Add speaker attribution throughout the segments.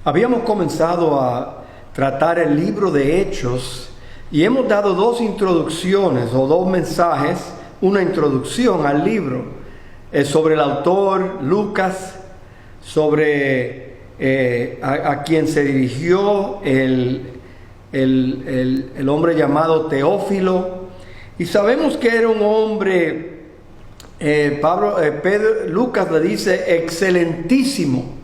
Speaker 1: Habíamos comenzado a tratar el libro de Hechos y hemos dado dos introducciones o dos mensajes, una introducción al libro sobre el autor Lucas, sobre a quien se dirigió el hombre llamado Teófilo, y sabemos que era un hombre, Lucas le dice excelentísimo,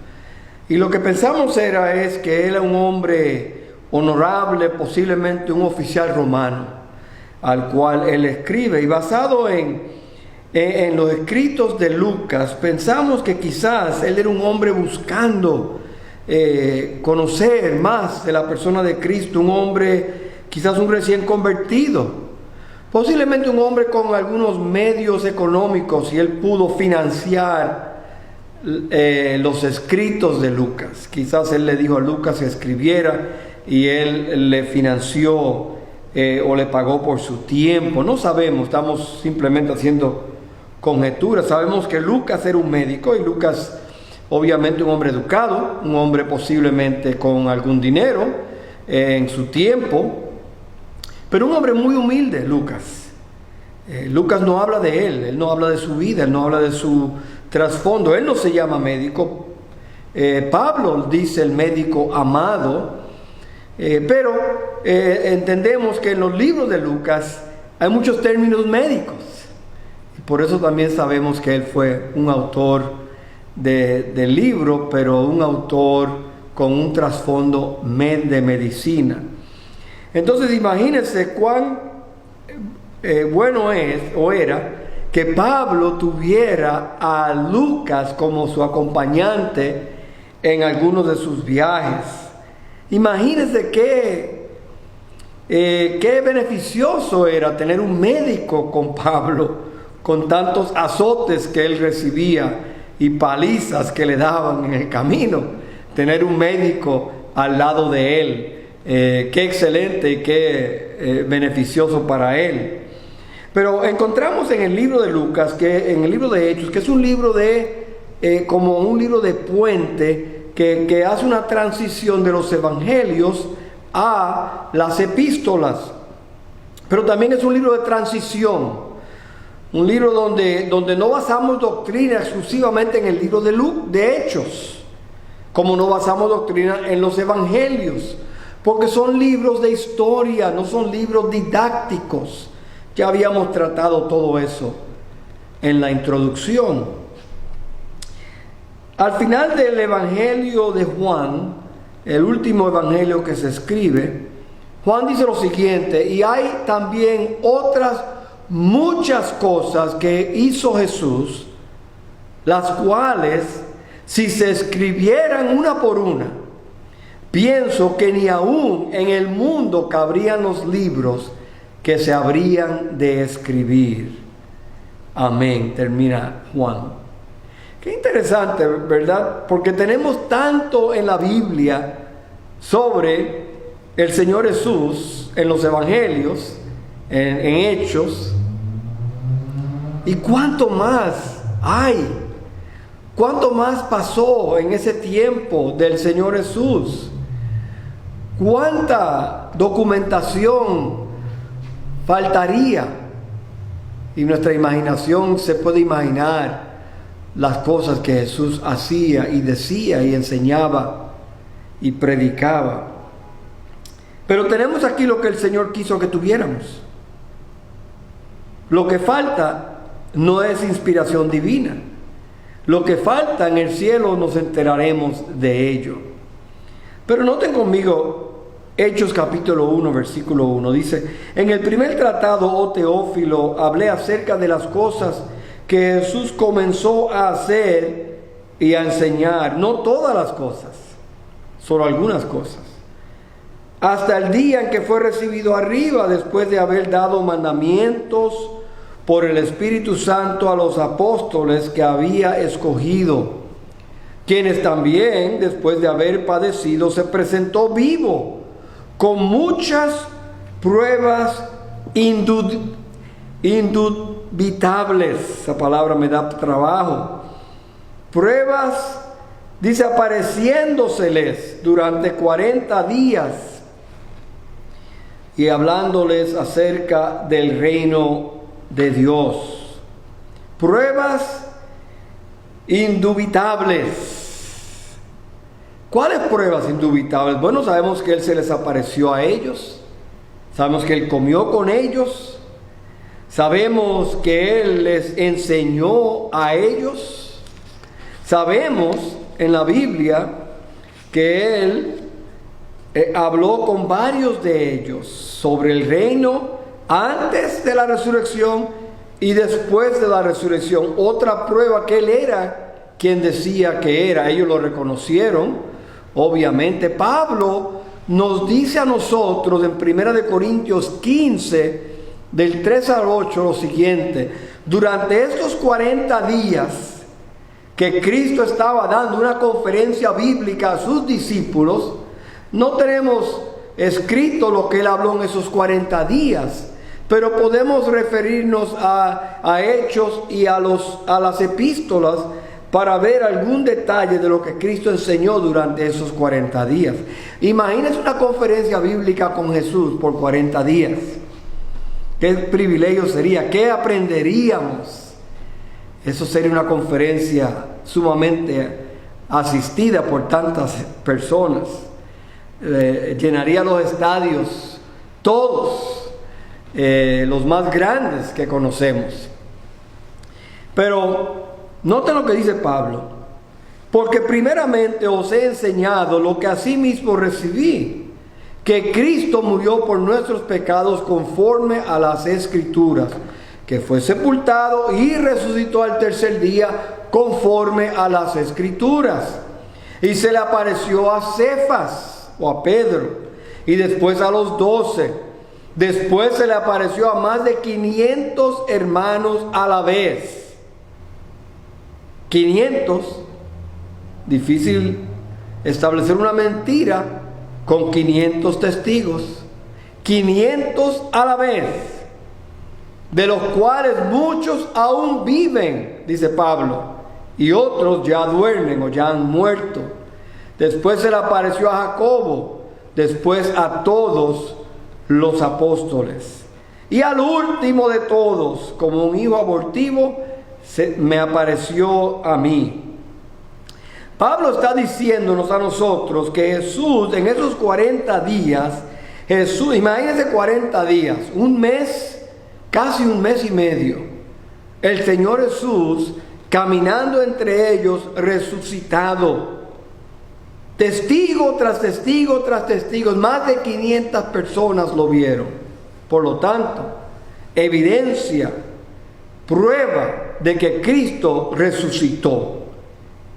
Speaker 1: y lo que pensamos es que él era un hombre honorable, posiblemente un oficial romano, al cual él escribe, y basado en los escritos de Lucas, pensamos que quizás él era un hombre buscando conocer más de la persona de Cristo, un hombre, quizás un recién convertido, posiblemente un hombre con algunos medios económicos, y él pudo financiar los escritos de Lucas. Quizás él le dijo a Lucas que escribiera y él le financió o le pagó por su tiempo. No sabemos, estamos simplemente haciendo conjeturas. Sabemos que Lucas era un médico, y Lucas obviamente un hombre educado, un hombre posiblemente con algún dinero en su tiempo, pero un hombre muy humilde, Lucas. Lucas no habla de él no habla de su vida, él no habla de su trasfondo, él no se llama médico. Pablo dice el médico amado, pero entendemos que en los libros de Lucas hay muchos términos médicos, y por eso también sabemos que él fue un autor del libro, pero un autor con un trasfondo de medicina. Entonces imagínense cuán bueno era que Pablo tuviera a Lucas como su acompañante en algunos de sus viajes. Imagínense qué beneficioso era tener un médico con Pablo, con tantos azotes que él recibía y palizas que le daban en el camino. Tener un médico al lado de él, qué excelente y qué beneficioso para él. Pero encontramos en el libro de Lucas, en el libro de Hechos, que es un libro como un libro de puente que hace una transición de los evangelios a las epístolas. Pero también es un libro de transición. Un libro donde no basamos doctrina exclusivamente en el libro de Hechos, como no basamos doctrina en los evangelios, porque son libros de historia, no son libros didácticos. Ya habíamos tratado todo eso en la introducción. Al final del evangelio de Juan, el último evangelio que se escribe, Juan dice lo siguiente: y hay también otras muchas cosas que hizo Jesús, las cuales, si se escribieran una por una, pienso que ni aún en el mundo cabrían los libros que se habrían de escribir. Amén. Termina Juan. Qué interesante, ¿verdad? Porque tenemos tanto en la Biblia sobre el Señor Jesús, en los evangelios, en Hechos, y cuánto más hay, cuánto más pasó en ese tiempo del Señor Jesús, cuánta documentación faltaría, y nuestra imaginación se puede imaginar las cosas que Jesús hacía y decía y enseñaba y predicaba. Pero tenemos aquí lo que el Señor quiso que tuviéramos. Lo que falta no es inspiración divina. Lo que falta en el cielo nos enteraremos de ello. Pero noten conmigo Hechos capítulo 1, versículo 1. Dice: en el primer tratado, oh Teófilo, hablé acerca de las cosas que Jesús comenzó a hacer y a enseñar. No todas las cosas, solo algunas cosas. Hasta el día en que fue recibido arriba, después de haber dado mandamientos por el Espíritu Santo a los apóstoles que había escogido, quienes también, después de haber padecido, se presentó vivo con muchas pruebas indubitables. Esa palabra me da trabajo. Pruebas Dice, apareciéndoseles durante 40 días y hablándoles acerca del reino de Dios. Pruebas indubitables. ¿Cuáles pruebas indubitables? Bueno, sabemos que Él se les apareció a ellos. Sabemos que Él comió con ellos. Sabemos que Él les enseñó a ellos. Sabemos en la Biblia que Él habló con varios de ellos sobre el reino antes de la resurrección y después de la resurrección. Otra prueba que Él era quien decía que era. Ellos lo reconocieron. Obviamente, Pablo nos dice a nosotros en 1 Corintios 15, del 3 al 8, lo siguiente: durante estos 40 días que Cristo estaba dando una conferencia bíblica a sus discípulos, no tenemos escrito lo que Él habló en esos 40 días, pero podemos referirnos a Hechos y a las epístolas para ver algún detalle de lo que Cristo enseñó durante esos 40 días. Imagínense una conferencia bíblica con Jesús por 40 días. ¿Qué privilegio sería? ¿Qué aprenderíamos? Eso sería una conferencia sumamente asistida por tantas personas. Llenaría los estadios, todos, los más grandes que conocemos. Pero noten lo que dice Pablo: porque primeramente os he enseñado lo que asimismo recibí, que Cristo murió por nuestros pecados conforme a las Escrituras, que fue sepultado y resucitó al tercer día conforme a las Escrituras, y se le apareció a Cefas o a Pedro, y después a los 12. Después se le apareció a más de 500 hermanos a la vez. 500, difícil establecer una mentira con 500 testigos. 500 a la vez, de los cuales muchos aún viven, dice Pablo, y otros ya duermen o ya han muerto. Después se le apareció a Jacobo, después a todos los apóstoles, y al último de todos, como un hijo abortivo, me apareció a mí. Pablo está diciéndonos a nosotros que Jesús en esos 40 días, imagínense 40 días, un mes, casi un mes y medio, el Señor Jesús caminando entre ellos resucitado, testigo tras testigo tras testigo, más de 500 personas lo vieron. Por lo tanto, evidencia, prueba de que Cristo resucitó,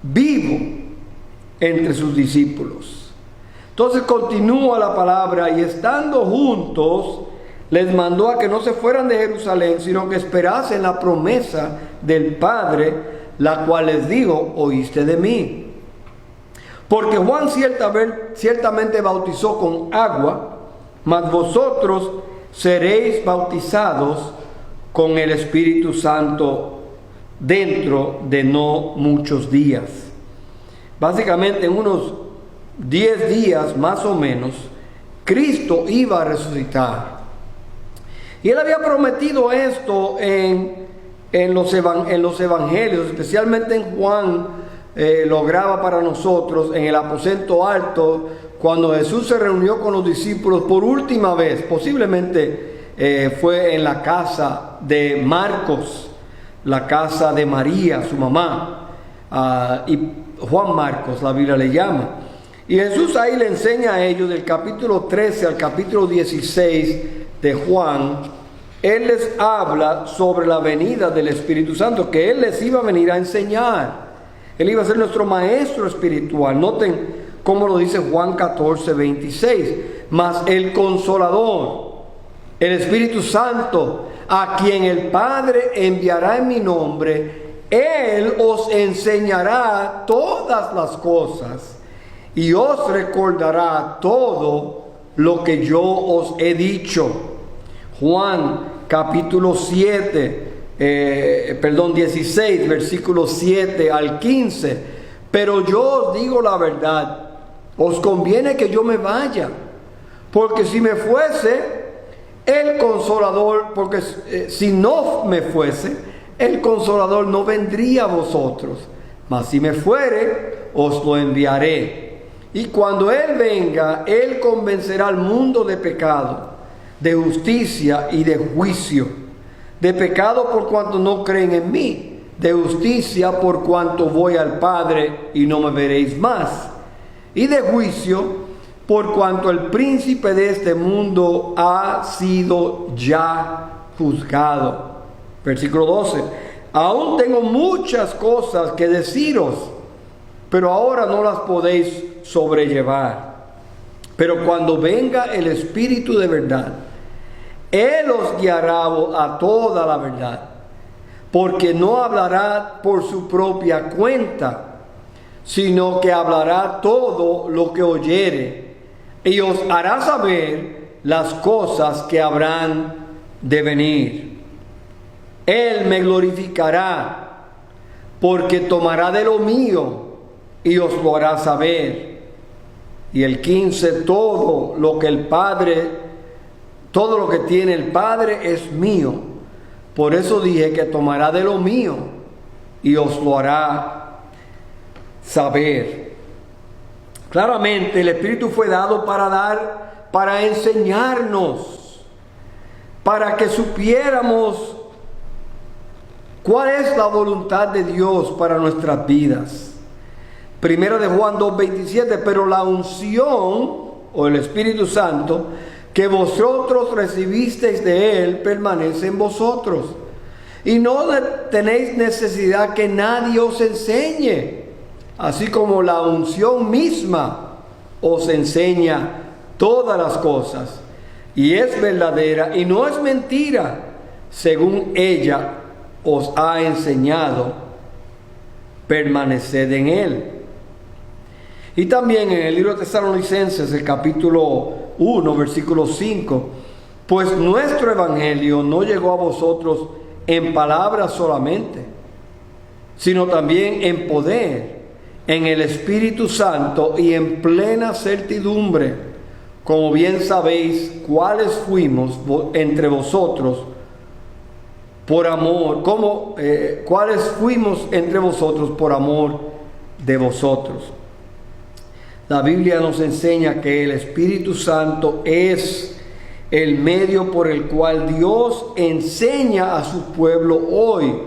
Speaker 1: vivo entre sus discípulos. Entonces continúa la palabra: y estando juntos, les mandó a que no se fueran de Jerusalén, sino que esperasen la promesa del Padre, la cual les dijo: oíste de mí. Porque Juan ciertamente bautizó con agua, mas vosotros seréis bautizados con el Espíritu Santo dentro de no muchos días. Básicamente en unos 10 días más o menos, Cristo iba a resucitar. Y Él había prometido esto en los evangelios, especialmente en Juan. Lo graba para nosotros en el aposento alto, cuando Jesús se reunió con los discípulos por última vez. Posiblemente fue en la casa de Marcos, la casa de María, su mamá, y Juan Marcos, la Biblia le llama. Y Jesús ahí le enseña a ellos, del capítulo 13 al capítulo 16 de Juan. Él les habla sobre la venida del Espíritu Santo, que Él les iba a venir a enseñar. Él iba a ser nuestro maestro espiritual. Noten cómo lo dice Juan 14, 26. Mas el Consolador, el Espíritu Santo, a quien el Padre enviará en mi nombre, Él os enseñará todas las cosas y os recordará todo lo que yo os he dicho. Juan capítulo 16, versículos 7 al 15. Pero yo os digo la verdad, os conviene que yo me vaya, porque si me fuese, el Consolador, porque si no me fuese, el Consolador no vendría a vosotros, mas si me fuere, os lo enviaré. Y cuando Él venga, Él convencerá al mundo de pecado, de justicia y de juicio. De pecado por cuanto no creen en mí, de justicia por cuanto voy al Padre y no me veréis más, y de juicio por cuanto el príncipe de este mundo ha sido ya juzgado. Versículo 12. Aún tengo muchas cosas que deciros, pero ahora no las podéis sobrellevar. Pero cuando venga el Espíritu de verdad, Él os guiará a toda la verdad, porque no hablará por su propia cuenta, sino que hablará todo lo que oyere, y os hará saber las cosas que habrán de venir. Él me glorificará, porque tomará de lo mío y os lo hará saber. Y el 15, todo lo que tiene el Padre es mío. Por eso dije que tomará de lo mío y os lo hará saber. Claramente el Espíritu fue dado para enseñarnos, para que supiéramos cuál es la voluntad de Dios para nuestras vidas. Primera de Juan 2:27, pero la unción o el Espíritu Santo que vosotros recibisteis de Él permanece en vosotros, y no tenéis necesidad que nadie os enseñe, así como la unción misma os enseña todas las cosas, y es verdadera y no es mentira, según ella os ha enseñado, permaneced en Él. Y también en el libro de Tesalonicenses, el capítulo 1, versículo 5, pues nuestro evangelio no llegó a vosotros en palabras solamente, sino también en poder, en el Espíritu Santo y en plena certidumbre, como bien sabéis cuáles fuimos entre vosotros por amor, cuáles fuimos entre vosotros por amor de vosotros. La Biblia nos enseña que el Espíritu Santo es el medio por el cual Dios enseña a su pueblo hoy.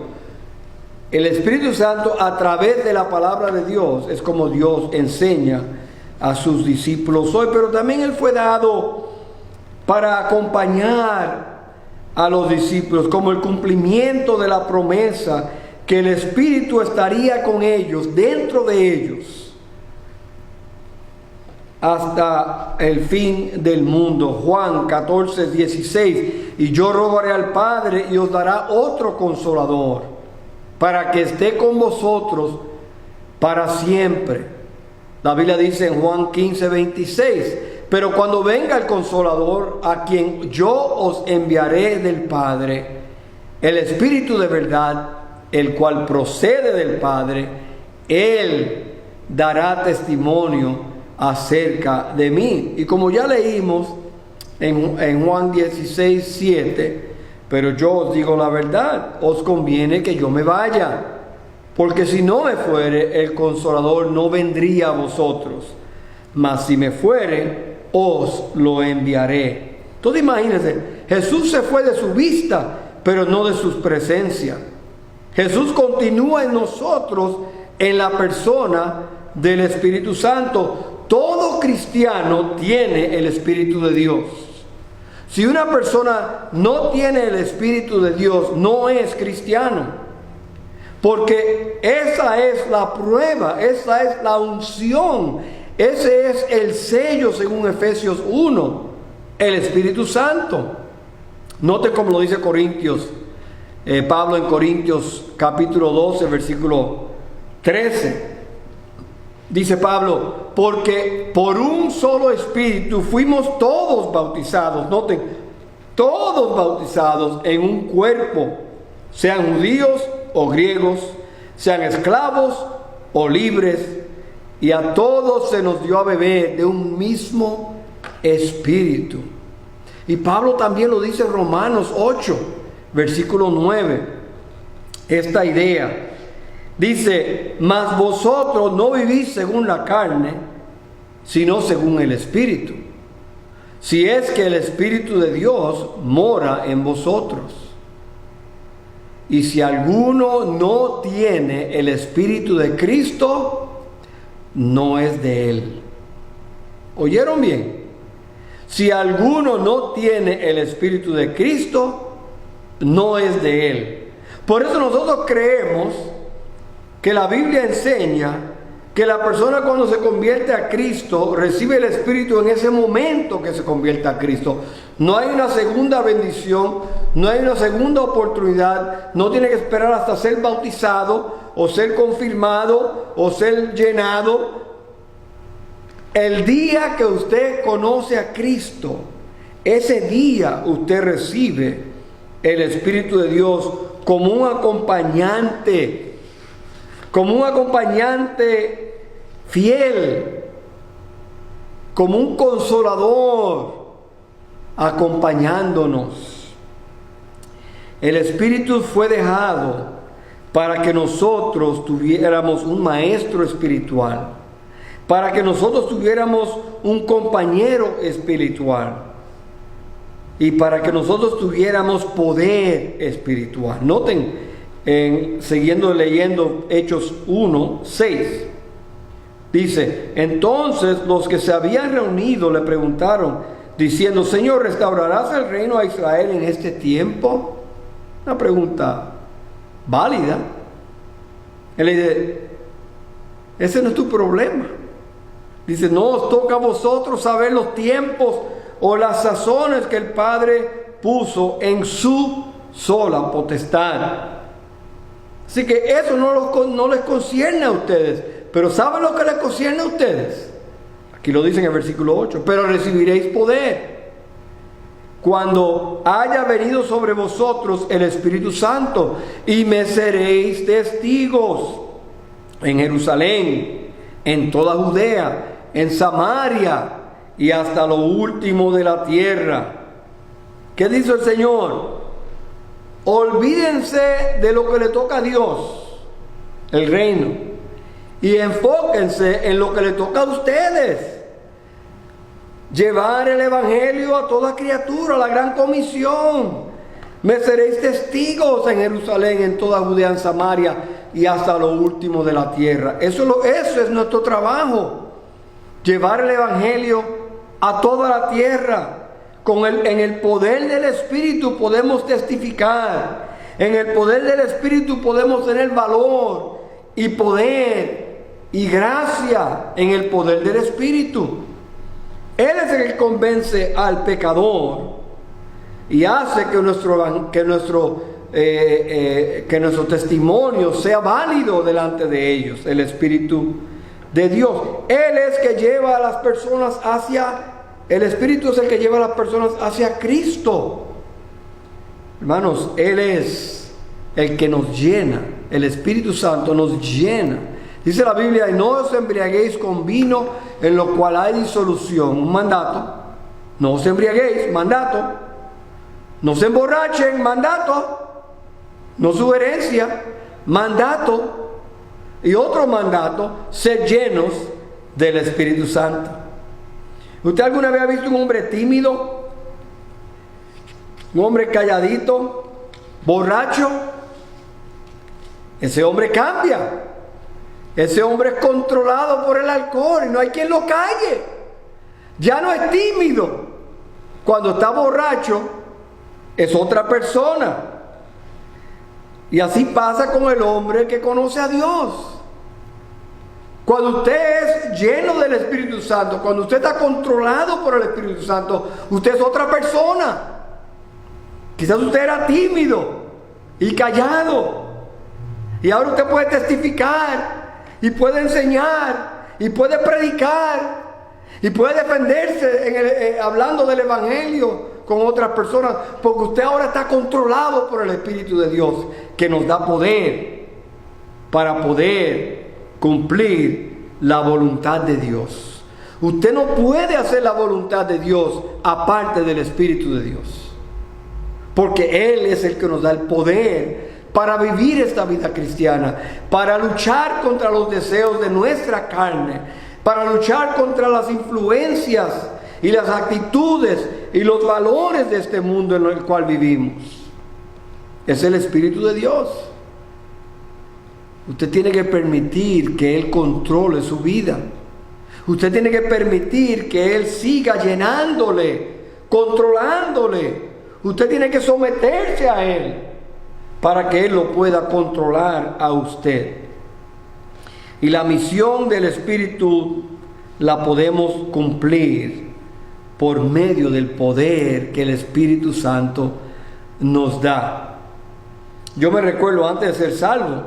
Speaker 1: El Espíritu Santo, a través de la palabra de Dios, es como Dios enseña a sus discípulos hoy, pero también Él fue dado para acompañar a los discípulos como el cumplimiento de la promesa que el Espíritu estaría con ellos, dentro de ellos, hasta el fin del mundo. Juan 14:16, y yo rogaré al Padre y os dará otro consolador, para que esté con vosotros para siempre. La Biblia dice en Juan 15:26, pero cuando venga el Consolador, a quien yo os enviaré del Padre, el Espíritu de verdad, el cual procede del Padre, Él dará testimonio acerca de mí. Y como ya leímos en Juan 16:7, pero yo os digo la verdad, os conviene que yo me vaya, porque si no me fuere, el Consolador no vendría a vosotros, mas si me fuere, os lo enviaré. Entonces imagínense, Jesús se fue de su vista, pero no de su presencia. Jesús continúa en nosotros en la persona del Espíritu Santo. Todo cristiano tiene el Espíritu de Dios. Si una persona no tiene el Espíritu de Dios, no es cristiano. Porque esa es la prueba, esa es la unción, ese es el sello según Efesios 1, el Espíritu Santo. Note como lo dice Pablo en Corintios capítulo 12, versículo 13. Dice Pablo, porque por un solo Espíritu fuimos todos bautizados, noten, todos bautizados en un cuerpo, sean judíos o griegos, sean esclavos o libres, y a todos se nos dio a beber de un mismo espíritu. Y Pablo también lo dice en Romanos 8, versículo 9, esta idea. Dice, mas vosotros no vivís según la carne, sino según el Espíritu, si es que el Espíritu de Dios mora en vosotros. Y si alguno no tiene el Espíritu de Cristo, no es de él. ¿Oyeron bien? Si alguno no tiene el Espíritu de Cristo, no es de él. Por eso nosotros creemos que la Biblia enseña que la persona cuando se convierte a Cristo recibe el Espíritu en ese momento que se convierte a Cristo. No hay una segunda bendición, no hay una segunda oportunidad, no tiene que esperar hasta ser bautizado o ser confirmado o ser llenado. El día que usted conoce a Cristo, ese día usted recibe el Espíritu de Dios como un acompañante fiel, como un consolador, acompañándonos. El Espíritu fue dejado para que nosotros tuviéramos un maestro espiritual, para que nosotros tuviéramos un compañero espiritual y para que nosotros tuviéramos poder espiritual. Noten, siguiendo leyendo Hechos 1, 6, dice, entonces los que se habían reunido le preguntaron, diciendo, Señor, ¿restaurarás el reino a Israel en este tiempo? Una pregunta válida. Él le dice, ese no es tu problema. Dice, no os toca a vosotros saber los tiempos o las sazones que el Padre puso en su sola potestad. Así que eso no les concierne a ustedes. Pero ¿saben lo que les concierne a ustedes? Aquí lo dice en el versículo 8. Pero recibiréis poder cuando haya venido sobre vosotros el Espíritu Santo, y me seréis testigos en Jerusalén, en toda Judea, en Samaria y hasta lo último de la tierra. ¿Qué dice el Señor? Olvídense de lo que le toca a Dios, el reino, y enfóquense en lo que le toca a ustedes. Llevar el Evangelio a toda criatura, la gran comisión. Me seréis testigos en Jerusalén, en toda Judea, en Samaria y hasta lo último de la tierra. Eso es nuestro trabajo. Llevar el Evangelio a toda la tierra. En el poder del Espíritu podemos testificar. En el poder del Espíritu podemos tener valor y poder y gracia en el poder del Espíritu. Él es el que convence al pecador y hace que nuestro testimonio sea válido delante de ellos, el Espíritu de Dios. Él es que lleva a las personas el Espíritu es el que lleva a las personas hacia Cristo. Hermanos, Él es el que nos llena, el Espíritu Santo nos llena. Dice la Biblia, y no os embriaguéis con vino en lo cual hay disolución, un mandato. No os embriaguéis, mandato. No se emborrachen, mandato. No sugerencia, mandato. Y otro mandato, ser llenos del Espíritu Santo. ¿Usted alguna vez ha visto un hombre tímido? Un hombre calladito, borracho. Ese hombre cambia. Ese hombre es controlado por el alcohol y no hay quien lo calle. Ya no es tímido. Cuando está borracho, es otra persona. Y así pasa con el hombre que conoce a Dios. Cuando usted es lleno del Espíritu Santo, cuando usted está controlado por el Espíritu Santo, usted es otra persona. Quizás usted era tímido y callado. Y ahora usted puede testificar. Y puede enseñar, y puede predicar, y puede defenderse hablando del Evangelio con otras personas, porque usted ahora está controlado por el Espíritu de Dios, que nos da poder para poder cumplir la voluntad de Dios. Usted no puede hacer la voluntad de Dios aparte del Espíritu de Dios, porque Él es el que nos da el poder para vivir esta vida cristiana, para luchar contra los deseos de nuestra carne, para luchar contra las influencias y las actitudes y los valores de este mundo en el cual vivimos. Es el Espíritu de Dios. Usted tiene que permitir que Él controle su vida. Usted tiene que permitir que Él siga llenándole, controlándole. Usted tiene que someterse a Él para que Él lo pueda controlar a usted. Y la misión del Espíritu la podemos cumplir por medio del poder que el Espíritu Santo nos da. Yo me recuerdo antes de ser salvo,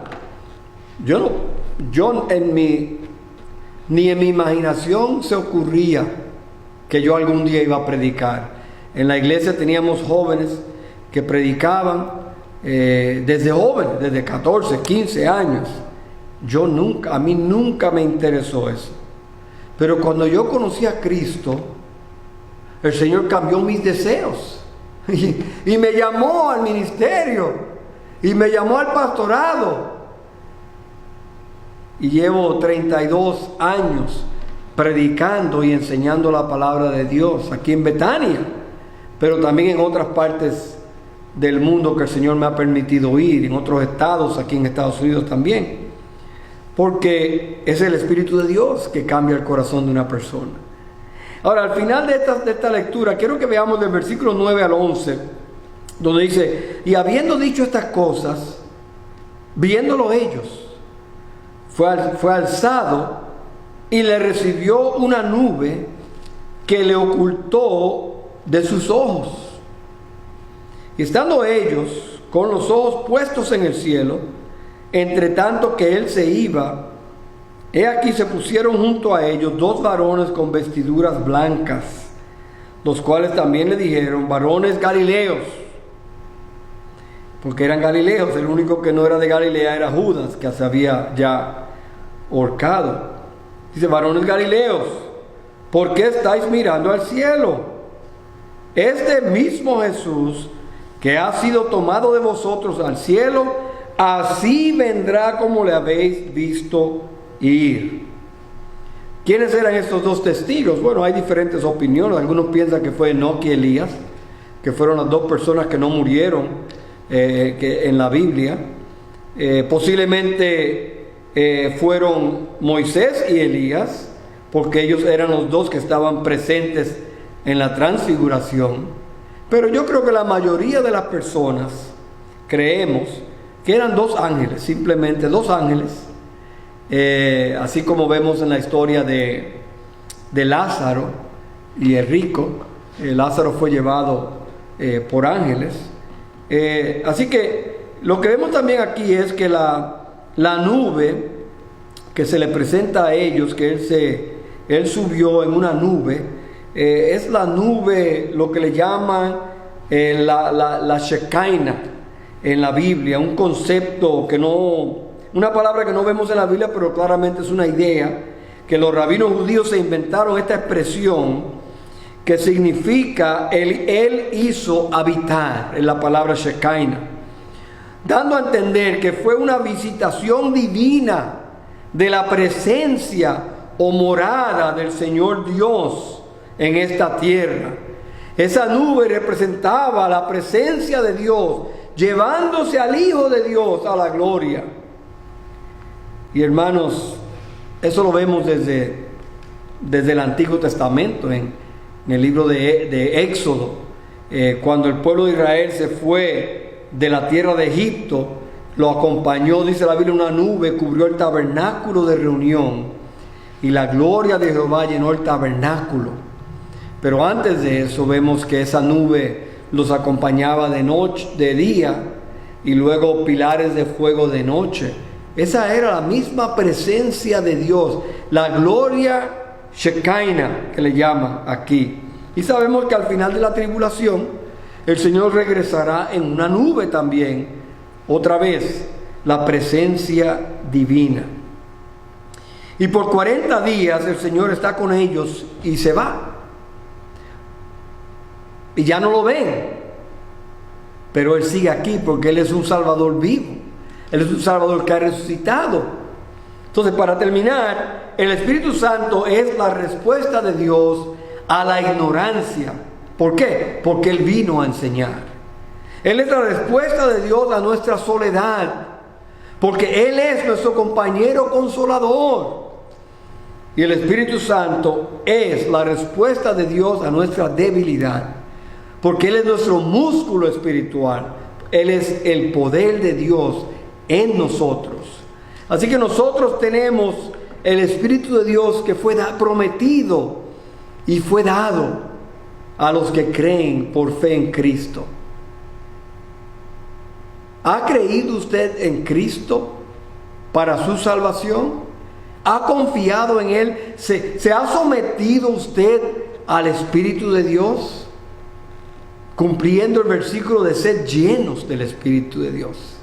Speaker 1: ni en mi imaginación se ocurría que yo algún día iba a predicar. En la iglesia teníamos jóvenes que predicaban desde jóvenes, desde 14, 15 años. A mí nunca me interesó eso. Pero cuando yo conocí a Cristo, el Señor cambió mis deseos y me llamó al ministerio y me llamó al pastorado. Y llevo 32 años predicando y enseñando la palabra de Dios aquí en Betania, pero también en otras partes del mundo que el Señor me ha permitido ir, en otros estados, aquí en Estados Unidos también, porque es el Espíritu de Dios que cambia el corazón de una persona. Ahora, al final de esta lectura, quiero que veamos del versículo 9 al 11, donde dice: y habiendo dicho estas cosas, viéndolo ellos, fue alzado y le recibió una nube que le ocultó de sus ojos. Y estando ellos con los ojos puestos en el cielo, entre tanto que él se iba, he aquí se pusieron junto a ellos 2 varones con vestiduras blancas, los cuales también le dijeron: varones galileos, porque eran galileos. El único que no era de Galilea era Judas, que se había ya ahorcado. Dice: varones galileos, ¿por qué estáis mirando al cielo? Este mismo Jesús que ha sido tomado de vosotros al cielo, así vendrá como le habéis visto ir. ¿Quiénes eran estos 2 testigos? Bueno, hay diferentes opiniones. Algunos piensan que fue Enoc y Elías, que fueron las 2 personas que no murieron que en la Biblia. Posiblemente fueron Moisés y Elías, porque ellos eran los 2 que estaban presentes en la transfiguración. Pero yo creo que la mayoría de las personas creemos que eran 2 ángeles, simplemente 2 ángeles, así como vemos en la historia de Lázaro y el rico. Lázaro fue llevado por ángeles. Así que lo que vemos también aquí es que la nube que se le presenta a ellos, que él subió en una nube, es la nube, lo que le llaman la Shekinah en la Biblia, un concepto una palabra que no vemos en la Biblia, pero claramente es una idea que los rabinos judíos se inventaron, esta expresión que significa él hizo habitar, en la palabra Shekinah, dando a entender que fue una visitación divina de la presencia o morada del Señor Dios en esta tierra. Esa nube representaba la presencia de Dios, llevándose al Hijo de Dios a la gloria. Y hermanos, eso lo vemos desde el Antiguo Testamento, en el libro de Éxodo, cuando el pueblo de Israel se fue de la tierra de Egipto, lo acompañó, dice la Biblia, una nube cubrió el tabernáculo de reunión, y la gloria de Jehová llenó el tabernáculo. Pero antes de eso vemos que esa nube los acompañaba de día, y luego pilares de fuego de noche. Esa era la misma presencia de Dios, la gloria Shekinah que le llaman aquí. Y sabemos que al final de la tribulación el Señor regresará en una nube también, otra vez la presencia divina. Y por 40 días el Señor está con ellos y se va. Y ya no lo ven. Pero Él sigue aquí porque Él es un Salvador vivo. Él es un Salvador que ha resucitado. Entonces, para terminar, el Espíritu Santo es la respuesta de Dios a la ignorancia. ¿Por qué? Porque Él vino a enseñar. Él es la respuesta de Dios a nuestra soledad. Porque Él es nuestro compañero consolador. Y el Espíritu Santo es la respuesta de Dios a nuestra debilidad. Porque Él es nuestro músculo espiritual. Él es el poder de Dios en nosotros. Así que nosotros tenemos el Espíritu de Dios que fue prometido y fue dado a los que creen por fe en Cristo. ¿Ha creído usted en Cristo para su salvación? ¿Ha confiado en Él? ¿Se ha sometido usted al Espíritu de Dios? Cumpliendo el versículo de ser llenos del Espíritu de Dios.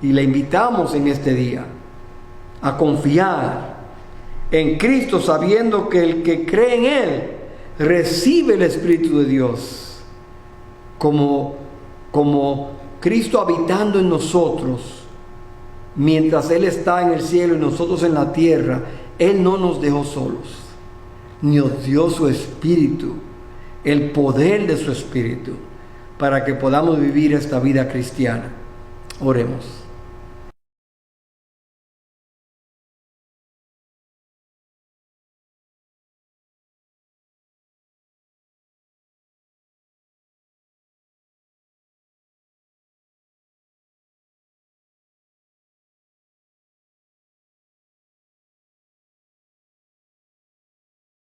Speaker 1: Y le invitamos en este día a confiar en Cristo, sabiendo que el que cree en Él recibe el Espíritu de Dios como Cristo habitando en nosotros. Mientras Él está en el cielo y nosotros en la tierra, Él no nos dejó solos. Nos dio su Espíritu, el poder de su Espíritu, para que podamos vivir esta vida cristiana. Oremos.